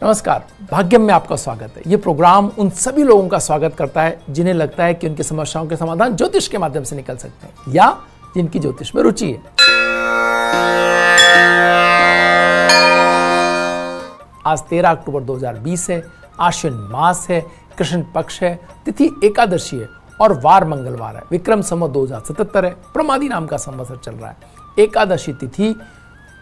नमस्कार, भाग्यम में आपका स्वागत है। ये प्रोग्राम उन सभी लोगों का स्वागत करता है जिन्हें लगता है कि उनकी समस्याओं के समाधान ज्योतिष के माध्यम से निकल सकते हैं या जिनकी ज्योतिष में रुचि है। आज 13 अक्टूबर 2020 है, आश्विन मास है, कृष्ण पक्ष है, तिथि एकादशी है और वार मंगलवार है। विक्रम संवत 2077 है, प्रमादी नाम का संवत्सर चल रहा है। एकादशी तिथि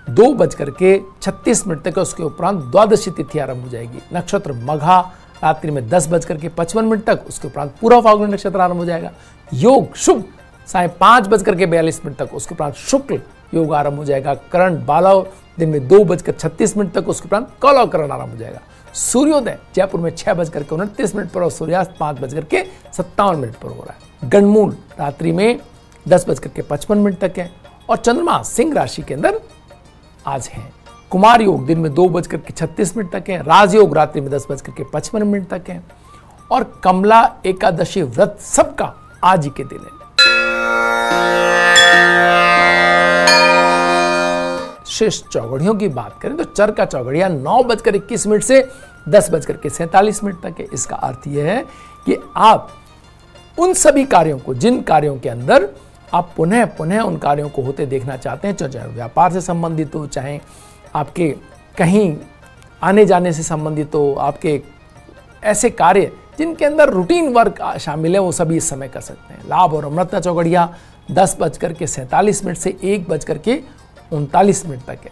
2:36 तक है, उसके उपरांत द्वादशी तिथि आरंभ हो जाएगी। नक्षत्र मघा रात्रि में 10:55 तक, उसके उपरांत पूरा फाल्गुनी नक्षत्र आरंभ हो जाएगा। योग शुभ साय 5:42 तक, उसके उपरांत शुक्ल योग आरंभ हो जाएगा। करण बालव दिन में 2:36 तक, उसके उपरांत कौलव करण आरंभ हो जाएगा। सूर्योदय जयपुर में 6:29 पर और सूर्यास्त 5:57 पर हो रहा है। गणमूल रात्रि में 10:55 तक है और चंद्रमा सिंह राशि के अंदर आज है। कुमार योग दिन में 2:36 तक है। राजयोग रात्रि में 10:55 तक है और कमला एकादशी व्रत सबका आज ही के दिन है। शेष चौघड़ियों की बात करें तो चरका चौघड़िया 9:21 से 10:47 तक है। इसका अर्थ यह है कि आप उन सभी कार्यों को, जिन कार्यों के अंदर आप पुनः पुनः उन कार्यों को होते देखना चाहते हैं, चाहे व्यापार से संबंधित हो, चाहे आपके कहीं आने जाने से संबंधित हो, आपके ऐसे कार्य जिनके अंदर रूटीन वर्क शामिल है, वो सभी इस समय कर सकते हैं। लाभ और अमृता चौघड़िया 10:47 से 1:39 तक है,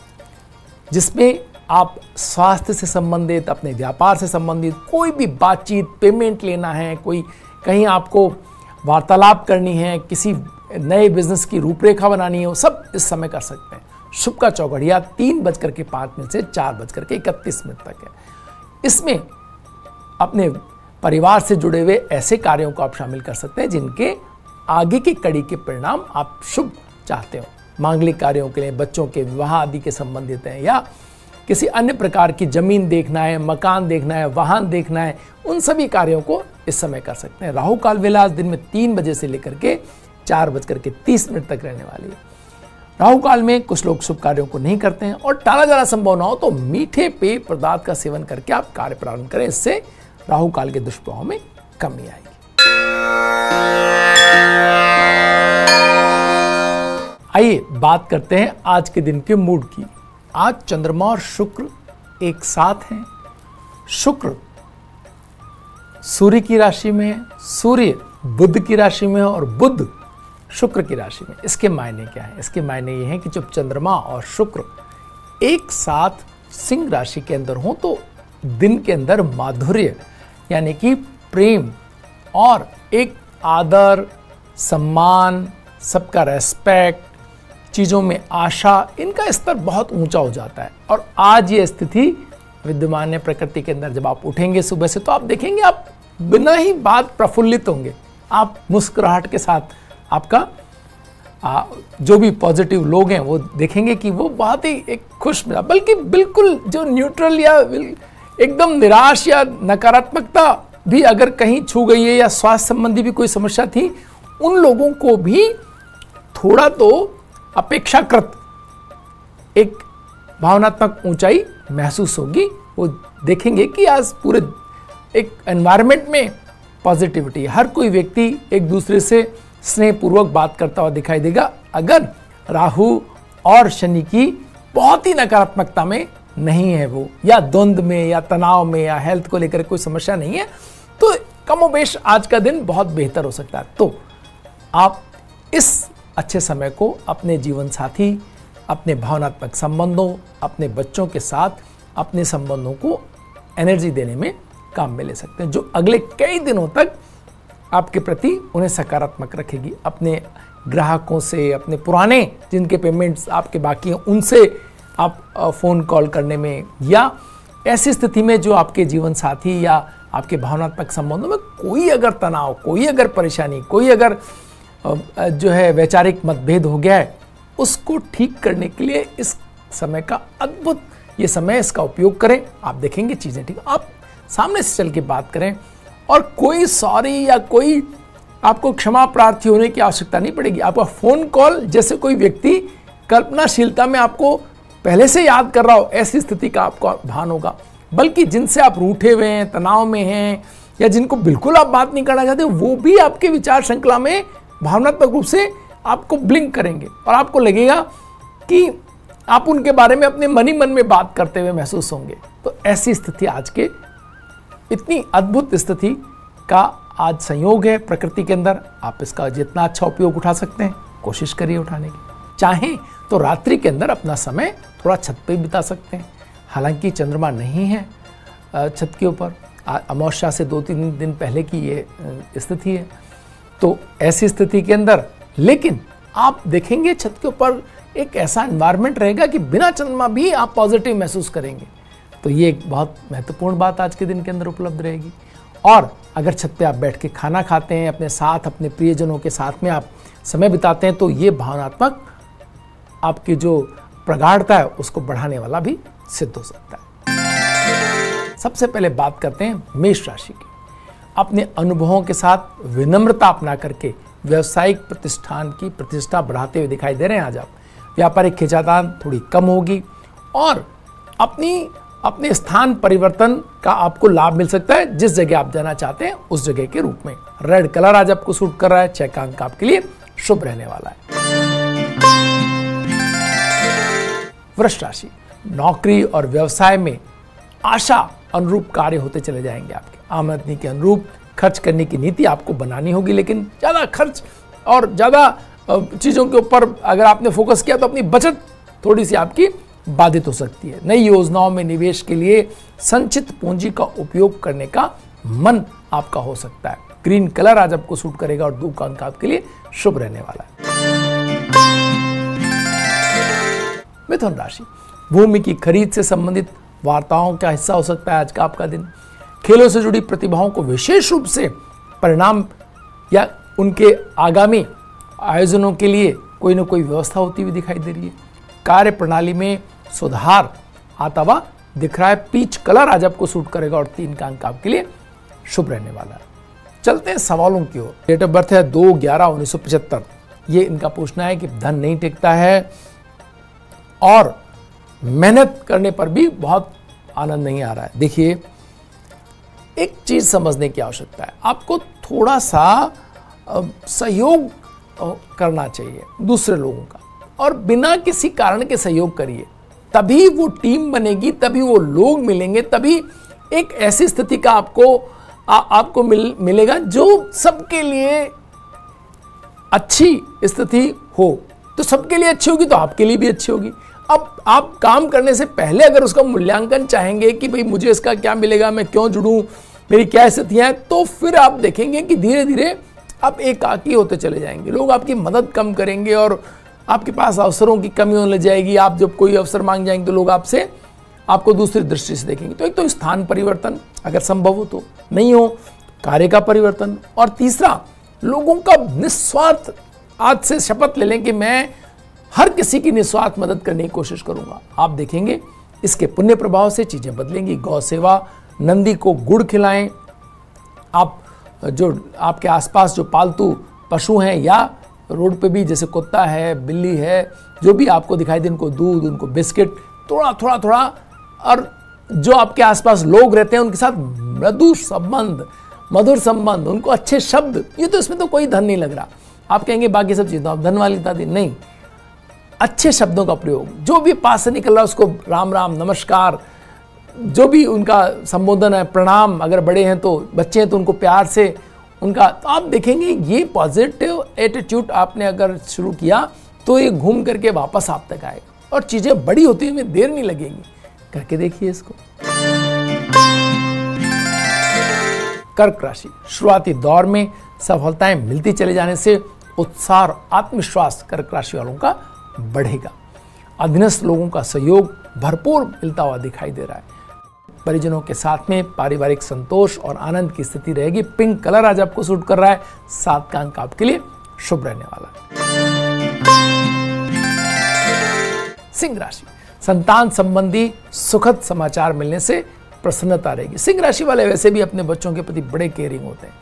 जिसमें आप स्वास्थ्य से संबंधित, अपने व्यापार से संबंधित कोई भी बातचीत, पेमेंट लेना है, कोई कहीं आपको वार्तालाप करनी है, किसी नए बिजनेस की रूपरेखा बनानी हो, सब इस समय कर सकते हैं। शुभ का चौघड़िया 3:05 से 4:31 तक है। इसमें अपने परिवार से जुड़े हुए ऐसे कार्यों को आप शामिल कर सकते हैं जिनके आगे की कड़ी के परिणाम आप शुभ चाहते हो। मांगलिक कार्यों के लिए, बच्चों के विवाह आदि के संबंधित हैं या किसी अन्य प्रकार की जमीन देखना है, मकान देखना है, वाहन देखना है, उन सभी कार्यों को इस समय कर सकते हैं। राहु काल वेला आज दिन में 3 बजे से लेकर के 4:30 तक रहने वाली है। राहु काल में कुछ लोग शुभ कार्यों को नहीं करते हैं और टाला जाना संभव ना हो तो मीठे पेय पदार्थ का सेवन करके आप कार्य प्रारंभ करें। इससे राहु काल के दुष्प्रभाव में कमी आएगी। आइए बात करते हैं आज के दिन के मूड की। आज चंद्रमा और शुक्र एक साथ हैं। शुक्र सूर्य की राशि में है, सूर्य बुध की राशि में है और बुध शुक्र की राशि में। इसके मायने क्या है? इसके मायने ये हैं कि जब चंद्रमा और शुक्र एक साथ सिंह राशि के अंदर हो तो दिन के अंदर माधुर्य यानी कि प्रेम और एक आदर, सम्मान, सबका रेस्पेक्ट, चीज़ों में आशा, इनका स्तर बहुत ऊंचा हो जाता है। और आज ये स्थिति विद्यमान है प्रकृति के अंदर। जब आप उठेंगे सुबह से तो आप देखेंगे आप बिना ही बात प्रफुल्लित होंगे। आप मुस्कुराहट के साथ आपका जो भी पॉजिटिव लोग हैं वो देखेंगे कि वो बहुत ही एक खुश मिला, बल्कि बिल्कुल जो न्यूट्रल या एकदम निराश या नकारात्मकता भी अगर कहीं छू गई है या स्वास्थ्य संबंधी भी कोई समस्या थी, उन लोगों को भी थोड़ा तो अपेक्षाकृत एक भावनात्मक ऊंचाई महसूस होगी। वो देखेंगे कि आज पूरे एक एनवायरनमेंट में पॉजिटिविटी, हर कोई व्यक्ति एक दूसरे से स्नेहपूर्वक बात करता हुआ दिखाई देगा। अगर राहु और शनि की बहुत ही नकारात्मकता में नहीं है वो, या द्वंद्व में या तनाव में या हेल्थ को लेकर कोई समस्या नहीं है, तो कमोबेश आज का दिन बहुत बेहतर हो सकता है। तो आप इस अच्छे समय को अपने जीवन साथी, अपने भावनात्मक संबंधों, अपने बच्चों के साथ अपने संबंधों को एनर्जी देने में काम में ले सकते हैं, जो अगले कई दिनों तक आपके प्रति उन्हें सकारात्मक रखेगी। अपने ग्राहकों से, अपने पुराने जिनके पेमेंट्स आपके बाकी हैं, उनसे आप फ़ोन कॉल करने में, या ऐसी स्थिति में जो आपके जीवन साथी या आपके भावनात्मक संबंधों में कोई अगर तनाव, कोई अगर परेशानी, कोई अगर जो है वैचारिक मतभेद हो गया है, उसको ठीक करने के लिए इस समय का अद्भुत ये समय, इसका उपयोग करें। आप देखेंगे चीज़ें ठीक। आप सामने से चल के बात करें और कोई सॉरी या कोई आपको क्षमा प्रार्थी होने की आवश्यकता नहीं पड़ेगी। आपका फ़ोन कॉल जैसे कोई व्यक्ति कल्पनाशीलता में आपको पहले से याद कर रहा हो, ऐसी स्थिति का आपको भान होगा। बल्कि जिनसे आप रूठे हुए हैं, तनाव में हैं, या जिनको बिल्कुल आप बात नहीं करना चाहते, वो भी आपके विचार श्रृंखला में भावनात्मक रूप से आपको ब्लिंक करेंगे और आपको लगेगा कि आप उनके बारे में अपने मन ही मन में बात करते हुए महसूस होंगे। तो ऐसी स्थिति आज के, इतनी अद्भुत स्थिति का आज संयोग है प्रकृति के अंदर। आप इसका जितना अच्छा उपयोग उठा सकते हैं कोशिश करिए उठाने की। चाहें तो रात्रि के अंदर अपना समय थोड़ा छत पे बिता सकते हैं। हालांकि चंद्रमा नहीं है छत के ऊपर, अमावस्या से 2-3 दिन पहले की ये स्थिति है। तो ऐसी स्थिति के अंदर लेकिन आप देखेंगे छत के ऊपर एक ऐसा एनवायरनमेंट रहेगा कि बिना चंद्रमा भी आप पॉजिटिव महसूस करेंगे। तो ये एक बहुत महत्वपूर्ण बात आज के दिन के अंदर उपलब्ध रहेगी। और अगर छत पे आप बैठ के खाना खाते हैं, अपने साथ अपने प्रियजनों के साथ में आप समय बिताते हैं, तो ये भावनात्मक आपकी जो प्रगाढ़ता है उसको बढ़ाने वाला भी सिद्ध हो सकता है। सबसे पहले बात करते हैं मेष राशि की। अपने अनुभवों के साथ विनम्रता अपना करके व्यावसायिक प्रतिष्ठान की प्रतिष्ठा बढ़ाते हुए दिखाई दे रहे हैं। आज आप व्यापारिक खींचातान थोड़ी कम होगी और अपने स्थान परिवर्तन का आपको लाभ मिल सकता है। जिस जगह आप जाना चाहते हैं उस जगह के रूप में रेड कलर आज आपको सूट कर रहा है। 6 का अंक आपके लिए शुभ रहने वाला है। वृष राशि, नौकरी और व्यवसाय में आशा अनुरूप कार्य होते चले जाएंगे। आपके आमदनी के अनुरूप खर्च करने की नीति आपको बनानी होगी, लेकिन ज़्यादा खर्च और ज़्यादा चीज़ों के ऊपर अगर आपने फोकस किया तो अपनी बचत थोड़ी सी आपकी बाधित हो सकती है। नई योजनाओं में निवेश के लिए संचित पूंजी का उपयोग करने का मन आपका हो सकता है। ग्रीन कलर आज आपको सूट करेगा और 2 का अंक आपके लिए शुभ रहने वाला है। मिथुन राशि, भूमि की खरीद से संबंधित वार्ताओं का हिस्सा हो सकता है आज का आपका दिन। खेलों से जुड़ी प्रतिभाओं को विशेष रूप से परिणाम या उनके आगामी आयोजनों के लिए कोई ना कोई व्यवस्था होती हुई दिखाई दे रही है। कार्य प्रणाली में सुधार आता हुआ दिख रहा है। पीच कलर आज आपको सूट करेगा और 3 का अंक आपके लिए शुभ रहने वाला है। चलते हैं सवालों की ओर। डेट ऑफ बर्थ है 2/11/1975। ये इनका पूछना है कि धन नहीं टिकता है और मेहनत करने पर भी बहुत आनंद नहीं आ रहा है। देखिए, एक चीज समझने की आवश्यकता है, आपको थोड़ा सा सहयोग करना चाहिए दूसरे लोगों का, और बिना किसी कारण के सहयोग करिए, तभी वो टीम बनेगी, तभी वो लोग मिलेंगे, तभी एक ऐसी स्थिति का आपको मिलेगा जो सबके लिए अच्छी स्थिति हो। तो सबके लिए अच्छी होगी तो आपके लिए भी अच्छी होगी। अब आप काम करने से पहले अगर उसका मूल्यांकन चाहेंगे कि भाई मुझे इसका क्या मिलेगा, मैं क्यों जुड़ूं, मेरी क्या स्थितियां हैं, तो फिर आप देखेंगे कि धीरे धीरे आप एकाकी होते चले जाएंगे। लोग आपकी मदद कम करेंगे और आपके पास अवसरों की कमी होने लग जाएगी। आप जब कोई अवसर मांग जाएंगे तो लोग आपको दूसरी दृष्टि से देखेंगे। तो एक तो स्थान परिवर्तन अगर संभव हो तो, नहीं हो कार्य का परिवर्तन, और तीसरा लोगों का निस्वार्थ, आज से शपथ ले लें कि मैं हर किसी की निस्वार्थ मदद करने की कोशिश करूंगा। आप देखेंगे इसके पुण्य प्रभाव से चीजें बदलेंगी। गौ सेवा, नंदी को गुड़ खिलाएं। आप जो आपके आसपास जो पालतू पशु हैं या रोड पे भी जैसे कुत्ता है, बिल्ली है, जो भी आपको दिखाई दे, उनको दूध, उनको बिस्किट, थोड़ा, और जो आपके आसपास लोग रहते हैं उनके साथ मधुर संबंध, उनको अच्छे शब्द। ये तो इसमें तो कोई धन नहीं लग रहा। आप कहेंगे बाकी सब चीजें आप धन वाली दादी, नहीं, अच्छे शब्दों का प्रयोग, जो भी पास से निकल रहा है उसको राम राम, नमस्कार, जो भी उनका संबोधन है, प्रणाम, अगर बड़े हैं तो, बच्चे हैं तो उनको प्यार से उनका, तो आप देखेंगे ये पॉजिटिव एटीट्यूड आपने अगर शुरू किया तो ये घूम करके वापस आप तक आएगा और चीजें बड़ी होती हुई देर नहीं लगेगी। करके देखिए इसको। कर्क राशि, शुरुआती दौर में सफलताएं मिलती चले जाने से उत्साह और आत्मविश्वास कर्क राशि वालों का बढ़ेगा। अधीनस्थ लोगों का सहयोग भरपूर मिलता हुआ दिखाई दे रहा है। परिजनों के साथ में पारिवारिक संतोष और आनंद की स्थिति रहेगी। पिंक कलर आज आपको सूट कर रहा है। 7 का अंक आपके लिए शुभ रहने वाला है। सिंह राशि, संतान संबंधी सुखद समाचार मिलने से प्रसन्नता रहेगी। सिंह राशि वाले वैसे भी अपने बच्चों के प्रति बड़े केयरिंग होते हैं।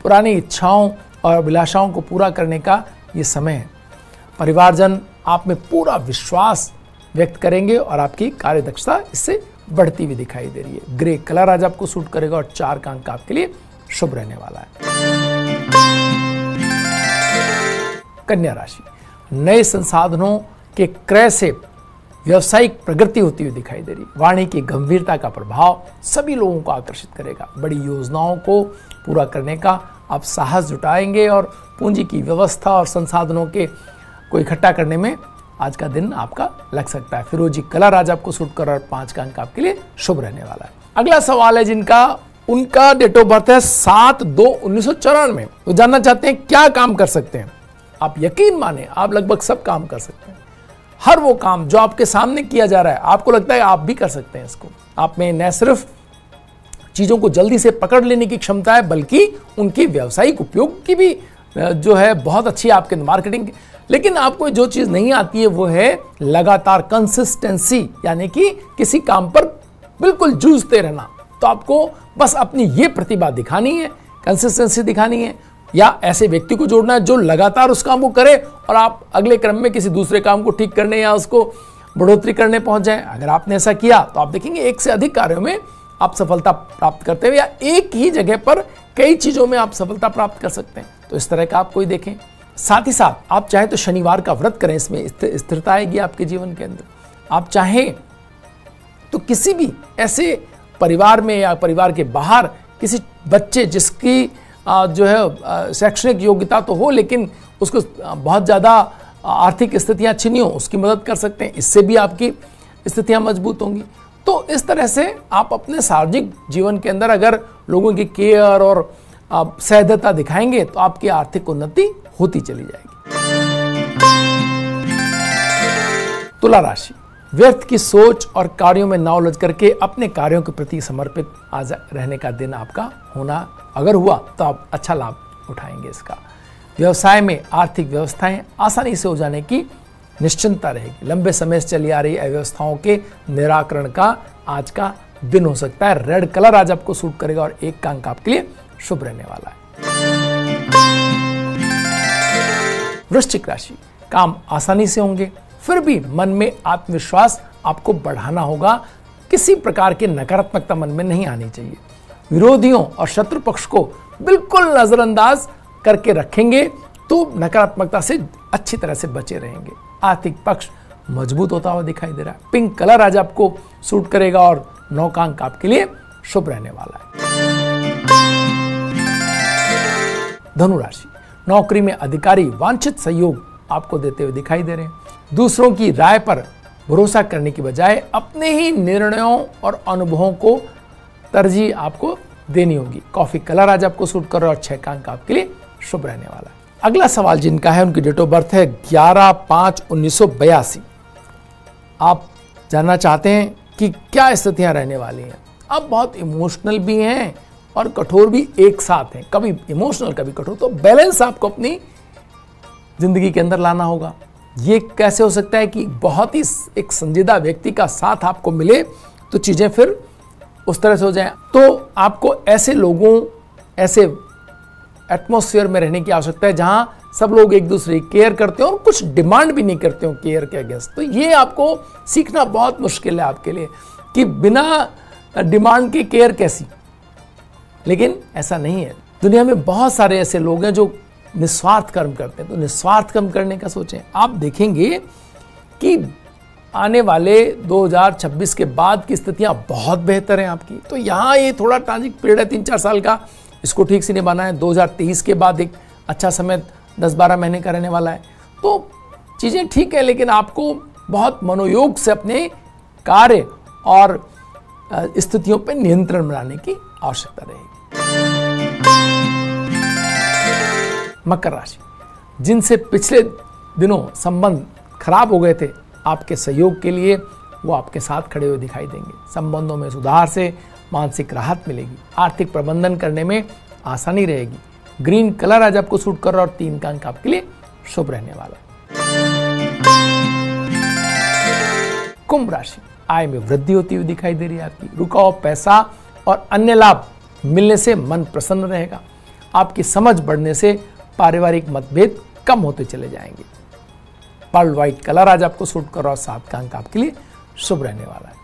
पुरानी इच्छाओं और अभिलाषाओं को पूरा करने का ये समय है। परिवारजन आप में पूरा विश्वास व्यक्त करेंगे और आपकी कार्यदक्षता इससे बढ़ती हुई दिखाई दे रही है। ग्रे कलर आज आपको सूट करेगा और 4 का अंक आपके लिए शुभ रहने वाला है। कन्या राशि, नए संसाधनों के क्रय से व्यवसायिक प्रगति होती हुई दिखाई दे रही है। वाणी की गंभीरता का प्रभाव सभी लोगों को आकर्षित करेगा। बड़ी योजनाओं को पूरा करने का आप साहस जुटाएंगे और पूंजी की व्यवस्था और संसाधनों के को इकट्ठा करने में आज का दिन आपका लग सकता है। फिरोजी कलर आज आपको सूट कर और 5 का अंक आपके लिए शुभ रहने वाला है। अगला सवाल है जिनका उनका डेट ऑफ बर्थ है 7/2/1994। वो जानना चाहते हैं क्या काम कर सकते हैं। आप यकीन माने आप लगभग सब काम कर सकते हैं। हर वो काम जो आपके सामने किया जा रहा है आपको लगता है आप भी कर सकते हैं इसको। आप में न सिर्फ चीजों को जल्दी से पकड़ लेने की क्षमता है बल्कि उनकी व्यावसायिक उपयोग की भी जो है बहुत अच्छी आपके मार्केटिंग। लेकिन आपको जो चीज नहीं आती है वो है लगातार कंसिस्टेंसी, यानी कि किसी काम पर बिल्कुल जूझते रहना। तो आपको बस अपनी ये प्रतिभा दिखानी है, कंसिस्टेंसी दिखानी है, या ऐसे व्यक्ति को जोड़ना है जो लगातार उस काम को करे और आप अगले क्रम में किसी दूसरे काम को ठीक करने या उसको बढ़ोतरी करने पहुंच जाएं। अगर आपने ऐसा किया तो आप देखेंगे एक से अधिक कार्यों में आप सफलता प्राप्त करते हैं, या एक ही जगह पर कई चीजों में आप सफलता प्राप्त कर सकते हैं। तो इस तरह का आप कोई देखें। साथ ही साथ आप चाहे तो शनिवार का व्रत करें, इसमें स्थिरता आएगी आपके जीवन के अंदर। आप चाहें तो किसी भी ऐसे परिवार में या परिवार के बाहर किसी बच्चे जिसकी जो है शैक्षणिक योग्यता तो हो लेकिन उसको बहुत ज़्यादा आर्थिक स्थितियां अच्छी नहीं हो, उसकी मदद कर सकते हैं। इससे भी आपकी स्थितियां मजबूत होंगी। तो इस तरह से आप अपने सार्वजनिक जीवन के अंदर अगर लोगों की केयर और सहृदयता दिखाएंगे तो आपकी आर्थिक उन्नति होती चली जाएगी। तुला राशि, व्यर्थ की सोच और कार्यों में ना उलझ करके अपने कार्यों के प्रति समर्पित आज रहने का दिन आपका होना अगर हुआ तो आप अच्छा लाभ उठाएंगे इसका। व्यवसाय में आर्थिक व्यवस्थाएं आसानी से हो जाने की निश्चिंतता रहेगी। लंबे समय से चली आ रही अव्यवस्थाओं के निराकरण का आज का दिन हो सकता है। रेड कलर आज आपको सूट करेगा और 1 का अंक आपके लिए शुभ रहने वाला है। वृश्चिक राशि, काम आसानी से होंगे, फिर भी मन में आत्मविश्वास आपको बढ़ाना होगा। किसी प्रकार की नकारात्मकता मन में नहीं आनी चाहिए। विरोधियों और शत्रु पक्ष को बिल्कुल नजरअंदाज करके रखेंगे तो नकारात्मकता से अच्छी तरह से बचे रहेंगे। आर्थिक पक्ष मजबूत होता हुआ दिखाई दे रहा है। पिंक कलर आज आपको सूट करेगा और 9 का अंक आपके लिए शुभ रहने वाला है। धनु राशि, नौकरी में अधिकारी वांछित सहयोग आपको देते हुए दिखाई दे रहे हैं। दूसरों की राय पर भरोसा करने की बजाय अपने ही निर्णयों और अनुभवों को तरजीह आपको देनी होगी। कॉफी कलर आज आपको सूट कर रहा है और 6 का अंक आपके लिए शुभ रहने वाला है। अगला सवाल जिनका है उनकी डेट ऑफ बर्थ है 11/5/1982। आप जानना चाहते हैं कि क्या स्थितियां रहने वाली हैं। आप बहुत इमोशनल भी हैं और कठोर भी एक साथ हैं, कभी इमोशनल कभी कठोर। तो बैलेंस आपको अपनी जिंदगी के अंदर लाना होगा। ये कैसे हो सकता है कि बहुत ही एक संजीदा व्यक्ति का साथ आपको मिले तो चीजें फिर उस तरह से हो जाए। तो आपको ऐसे लोगों, ऐसे एटमॉस्फेयर में रहने की आवश्यकता है जहां सब लोग एक दूसरे की केयर करते हो और कुछ डिमांड भी नहीं करते हो केयर के अगेंस्ट। तो ये आपको सीखना बहुत मुश्किल है आपके लिए कि बिना डिमांड के केयर कैसी। लेकिन ऐसा नहीं है, दुनिया में बहुत सारे ऐसे लोग हैं जो निस्वार्थ कर्म करते हैं। तो निस्वार्थ कर्म करने का सोचें। आप देखेंगे कि आने वाले 2026 के बाद की स्थितियां बहुत बेहतर हैं आपकी। तो यहाँ ये थोड़ा ट्रांजिट पीरियड है 3-4 साल का, इसको ठीक से निभाना है। 2023 के बाद एक अच्छा समय 10-12 महीने का रहने वाला है। तो चीज़ें ठीक है, लेकिन आपको बहुत मनोयोग से अपने कार्य और स्थितियों पर नियंत्रण बनाने की आवश्यकता रहेगी। मकर राशि, जिनसे पिछले दिनों संबंध खराब हो गए थे, आपके सहयोग के लिए वो आपके साथ खड़े हुए दिखाई देंगे। संबंधों में सुधार से मानसिक राहत मिलेगी। आर्थिक प्रबंधन करने में आसानी रहेगी। ग्रीन कलर आज आपको सूट कर रहा है और 3 का अंक आपके लिए शुभ रहने वाला है। कुंभ राशि, आय में वृद्धि होती हुई दिखाई दे रही है आपकी। रुका हुआ पैसा और अन्य लाभ मिलने से मन प्रसन्न रहेगा। आपकी समझ बढ़ने से पारिवारिक मतभेद कम होते चले जाएंगे। पर्ल व्हाइट कलर आज आपको सूट कर रहा है, 7 का अंक आपके लिए शुभ रहने वाला है।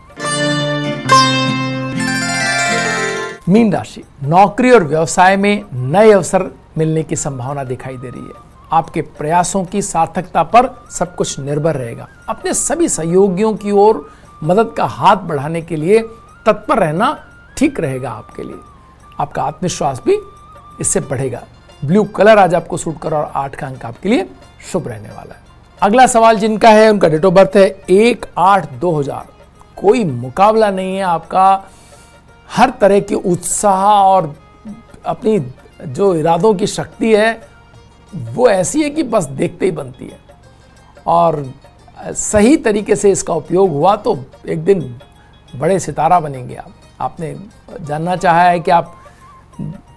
मीन राशि, नौकरी और व्यवसाय में नए अवसर मिलने की संभावना दिखाई दे रही है। आपके प्रयासों की सार्थकता पर सब कुछ निर्भर रहेगा। अपने सभी सहयोगियों की ओर मदद का हाथ बढ़ाने के लिए तत्पर रहना ठीक रहेगा आपके लिए। आपका आत्मविश्वास भी इससे बढ़ेगा। ब्लू कलर आज आपको सूट कर और 8 का अंक आपके लिए शुभ रहने वाला है। अगला सवाल जिनका है उनका डेट ऑफ बर्थ है 1/8/2000। कोई मुकाबला नहीं है आपका। हर तरह के उत्साह और अपनी जो इरादों की शक्ति है वो ऐसी है कि बस देखते ही बनती है, और सही तरीके से इसका उपयोग हुआ तो एक दिन बड़े सितारा बनेंगे आप। आपने जानना चाहा है कि आप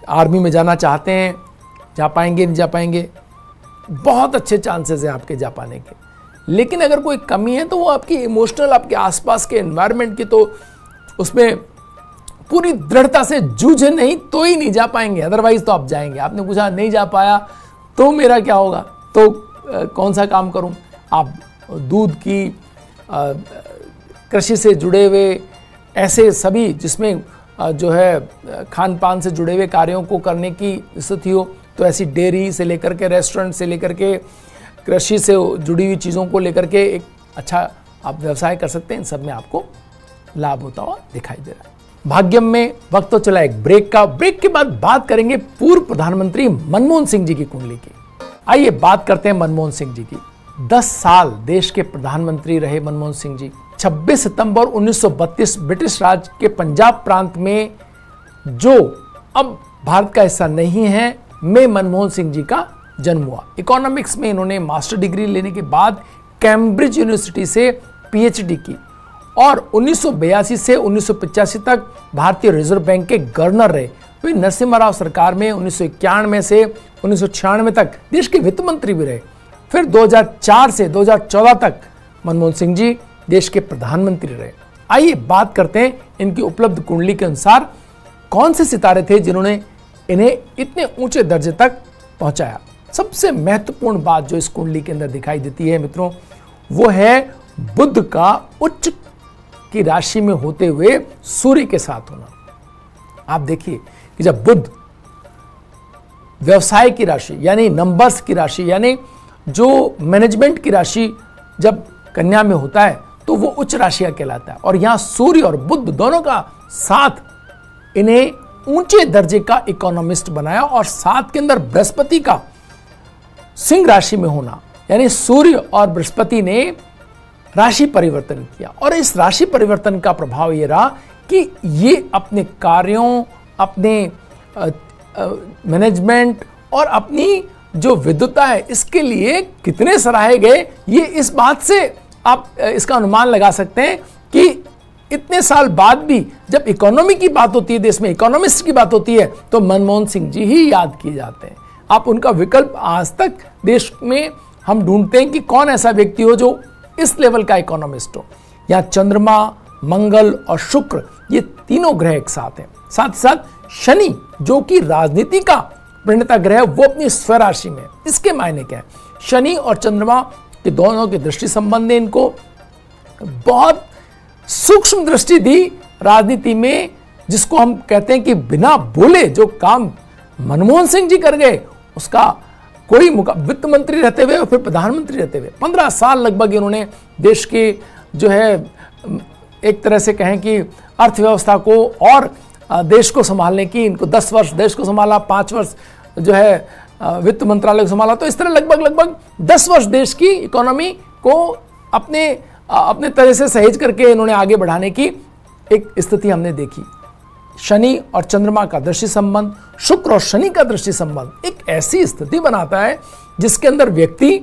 आर्मी में जाना चाहते हैं, जा पाएंगे नहीं जा पाएंगे, बहुत अच्छे चांसेस हैं आपके जा पाने के। लेकिन अगर कोई कमी है तो वो आपकी इमोशनल, आपके आसपास के एनवायरनमेंट की, तो उसमें पूरी दृढ़ता से जूझे नहीं तो ही नहीं जा पाएंगे, अदरवाइज तो आप जाएंगे। आपने पूछा नहीं जा पाया तो मेरा क्या होगा, तो कौन सा काम करूं? आप दूध की, कृषि से जुड़े हुए ऐसे सभी जिसमें जो है खान पान से जुड़े हुए कार्यों को करने की स्थिति हो, तो ऐसी डेयरी से लेकर के रेस्टोरेंट से लेकर के कृषि से जुड़ी हुई चीज़ों को लेकर के एक अच्छा आप व्यवसाय कर सकते हैं। इन सब में आपको लाभ होता हुआ दिखाई दे रहा है। भाग्यम में वक्त तो चला एक ब्रेक का। ब्रेक के बाद बात करेंगे पूर्व प्रधानमंत्री मनमोहन सिंह जी की कुंडली की। आइए बात करते हैं मनमोहन सिंह जी की। 10 साल देश के प्रधानमंत्री रहे मनमोहन सिंह जी। 26 सितंबर 1932 ब्रिटिश राज के पंजाब प्रांत में, जो अब भारत का हिस्सा नहीं है, में मनमोहन सिंह जी का जन्म हुआ। इकोनॉमिक्स में इन्होंने मास्टर डिग्री लेने के बाद कैम्ब्रिज यूनिवर्सिटी से पीएचडी की और 1982 से 1985 तक भारतीय रिजर्व बैंक के गवर्नर रहे। वे नरसिम्हा राव सरकार में 1991 से 1996 तक देश के वित्त मंत्री भी रहे। फिर 2004 से 2014 तक मनमोहन सिंह जी देश के प्रधानमंत्री रहे। आइए बात करते हैं इनकी उपलब्ध कुंडली के अनुसार कौन से सितारे थे जिन्होंने इन्हें इतने ऊंचे दर्जे तक पहुंचाया। सबसे महत्वपूर्ण बात जो इस कुंडली के अंदर दिखाई देती है मित्रों, वो है बुध का उच्च की राशि में होते हुए सूर्य के साथ होना। आप देखिए कि जब बुध व्यवसाय की राशि यानी नंबर्स की राशि यानी जो मैनेजमेंट की राशि जब कन्या में होता है तो वो उच्च राशि कहलाता है, और यहां सूर्य और बुध दोनों का साथ इन्हें ऊंचे दर्जे का इकोनॉमिस्ट बनाया। और साथ के अंदर बृहस्पति का सिंह राशि में होना, यानी सूर्य और बृहस्पति ने राशि परिवर्तन किया। और इस राशि परिवर्तन का प्रभाव यह रहा कि ये अपने कार्यों, अपने मैनेजमेंट और अपनी जो विद्वता है इसके लिए कितने सराहे गए, ये इस बात से आप इसका अनुमान लगा सकते हैं कि इतने साल बाद भी जब इकोनॉमी की बात होती है, देश में इकोनॉमिस्ट की बात होती है, तो मनमोहन सिंह जी ही याद किए जाते हैं। आप उनका विकल्प आज तक देश में हम ढूंढते हैं कि कौन ऐसा व्यक्ति हो जो इस लेवल का इकोनॉमिस्ट हो। यहाँ चंद्रमा, मंगल और शुक्र ये तीनों ग्रह एक साथ हैं। साथ ही साथ शनि जो कि राजनीति का प्रणेता ग्रह है, वो अपनी स्वराशि में। इसके मायने क्या है? शनि और चंद्रमा के दोनों के दृष्टि संबंध ने इनको बहुत सूक्ष्म दृष्टि दी राजनीति में, जिसको हम कहते हैं कि बिना बोले जो काम मनमोहन सिंह जी कर गए उसका कोई वित्त मंत्री रहते हुए और फिर प्रधानमंत्री रहते हुए 15 साल लगभग इन्होंने देश के जो है एक तरह से कहें कि अर्थव्यवस्था को और देश को संभालने की, इनको 10 वर्ष देश को संभाला, 5 वर्ष जो है वित्त मंत्रालय को संभाला, तो इस तरह लगभग 10 वर्ष देश की इकोनॉमी को अपने तरह से सहेज करके इन्होंने आगे बढ़ाने की एक स्थिति हमने देखी। शनि और चंद्रमा का दृष्टि संबंध, शुक्र और शनि का दृष्टि संबंध एक ऐसी स्थिति बनाता है जिसके अंदर व्यक्ति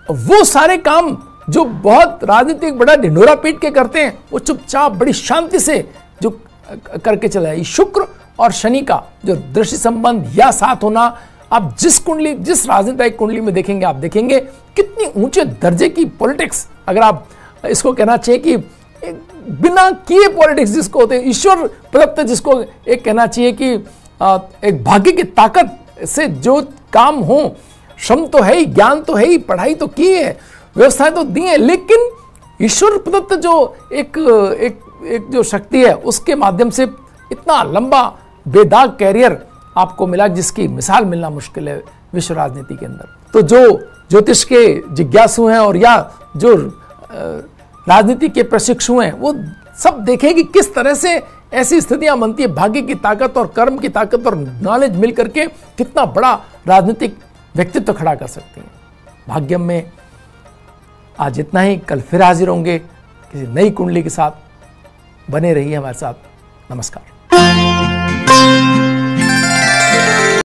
वो सारे काम जो बहुत राजनीतिक बड़ा ढिंढोरा पीट के करते हैं वो चुपचाप बड़ी शांति से जो करके चला है। शुक्र और शनि का जो दृष्टि संबंध या साथ होना, आप जिस राजनीतिक कुंडली में देखेंगे आप देखेंगे कितनी ऊंचे दर्जे की पॉलिटिक्स, अगर आप इसको कहना चाहिए कि बिना किए पॉलिटिक्स जिसको होते हैं, ईश्वर प्रदत्त जिसको एक कहना चाहिए कि एक भाग्य की ताकत से जो काम हो, श्रम तो है ही, ज्ञान तो है ही, पढ़ाई तो की है, व्यवस्थाएं तो दी है, लेकिन ईश्वर प्रदत्त जो एक जो शक्ति है उसके माध्यम से इतना लंबा बेदाग कैरियर आपको मिला जिसकी मिसाल मिलना मुश्किल है विश्व राजनीति के अंदर। तो जो ज्योतिष के जिज्ञासु हैं और या जो राजनीति के प्रशिक्षु हैं वो सब देखें कि किस तरह से ऐसी स्थितियां बनती है, भाग्य की ताकत और कर्म की ताकत और नॉलेज मिल करके कितना बड़ा राजनीतिक व्यक्तित्व खड़ा कर सकती है। भाग्यम में आज इतना ही, कल फिर हाजिर होंगे किसी नई कुंडली के साथ। बने रहिए हमारे साथ। नमस्कार।